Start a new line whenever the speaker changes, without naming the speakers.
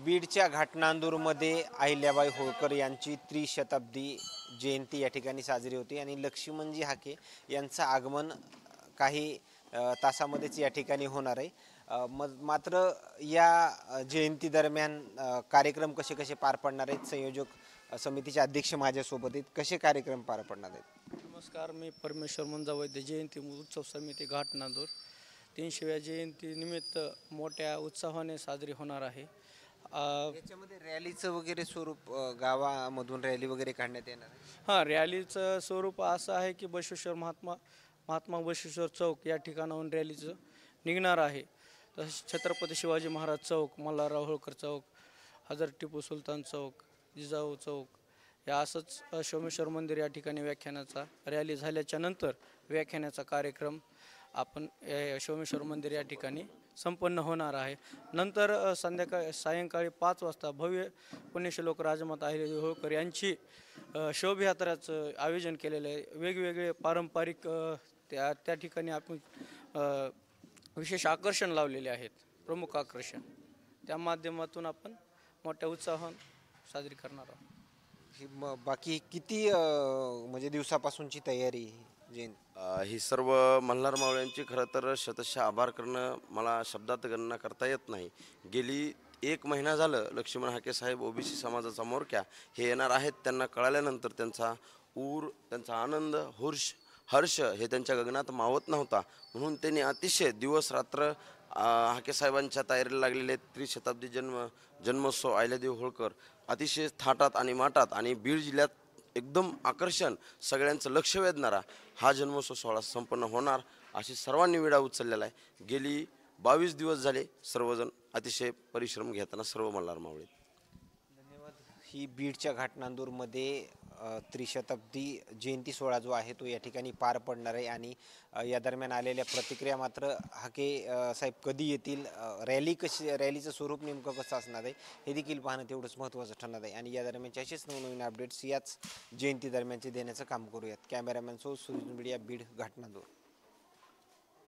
बीडच्या घाटनांदूरमध्ये अहिल्याबाई होळकर यांची त्रिशताब्दी जयंती या ठिकाणी साजरी होती आणि लक्ष्मणजी हाके यांचं आगमन काही तासामध्येच या ठिकाणी होणार आहे। मात्र या जयंती दरम्यान कार्यक्रम कसे कसे पार पडणार आहेत, संयोजक समितीचे अध्यक्ष माझ्यासोबत आहेत, कसे कार्यक्रम पार पडणार आहेत।
नमस्कार, मी परमेश्वर मुंजा वैद्य जयंती उत्सव समिती घाटनांदूर 300व्या जयंती निमित्त मोठ्या उत्साहाने साजरी होणार आहे।
याच्यामध्ये रॅलीचं वगैरे स्वरूप गावामधून रॅली वगैरे काढण्यात येणार आहे।
हां, रॅलीचं स्वरूप असं आहे की महात्मा बसवेश्वर चौक या ठिकाणाहून रॅलीचं निघणार आहे। तसेच छत्रपती शिवाजी महाराज चौक, मल्हारराव होळकर चौक, हजरत टिपू सुलतान चौक, जिजाऊ चौक या असंच सोमेश्वर मंदिर या ठिकाणी व्याख्यानाचा रॅली झाल्याच्या नंतर व्याख्यानाचा कार्यक्रम आपण सोमेश्वर मंदिर या ठिकाणी संपन्न होणार आहे। नंतर सायंकाळी 5 वाजता भव्य पुण्यश्लोक राजमाता अहिल्यादेवी होळकर यांची शोभायात्राचं आयोजन केलेलं आहे। वेगवेगळे पारंपरिक त्या ठिकाणी आपण विशेष आकर्षण लावलेले आहेत, प्रमुख आकर्षण, त्या माध्यमातून आपण मोठ्या उत्साहाने साजरी करणार आहोत।
बाकी किती म्हणजे दिवसापासूनची तयारी
ही सर्व मल्हार मावळ्यांची खरं तर शतशः आभार करणं मला शब्दात गणना करता येत नाही। गेली 1 महिना झालं लक्ष्मण हाके साहेब ओबीसी समाजाचा मोरक्या हे येणार आहेत, त्यांना कळाल्यानंतर त्यांचा त्यांचा आनंद हर्ष हे त्यांच्या गगनात मावत नव्हता, म्हणून त्यांनी अतिशय दिवस रात्र हाके साहेबांच्या तयारीला लागलेले त्रिशताब्दी जन्मोत्सव अहिल्यादेवी होळकर अतिशय थाटात आणि माटात आणि बीड जिल्ह्यात एकदम आकर्षण सगळ्यांचं लक्ष वेधणारा हा जन्मोत्सव सोहळा संपन्न होणार अशी सर्वांनी विडा उचललेला आहे। गेली 22 दिवस झाले सर्वजण अतिशय परिश्रम घेताना सर्व मल्हार मावळे।
धन्यवाद। ही बीडच्या घाटनांदूरमध्ये त्रिशताब्दी जयंती सोहळा जो आहे तो या ठिकाणी पार पडणार आहे आणि या दरम्यान आलेल्या प्रतिक्रिया मात्र हाके साहेब कधी येतील, रॅलीचं स्वरूप नेमकं कसं असणार आहे हे देखील पाहणं तेवढंच महत्त्वाचं ठरणार आहे आणि या दरम्यानचे असेच नवनवीन अपडेट्स याच जयंती दरम्यानचे देण्याचं काम करूयात। Cameraman so Suresh media, Beed, घाटनांदूर।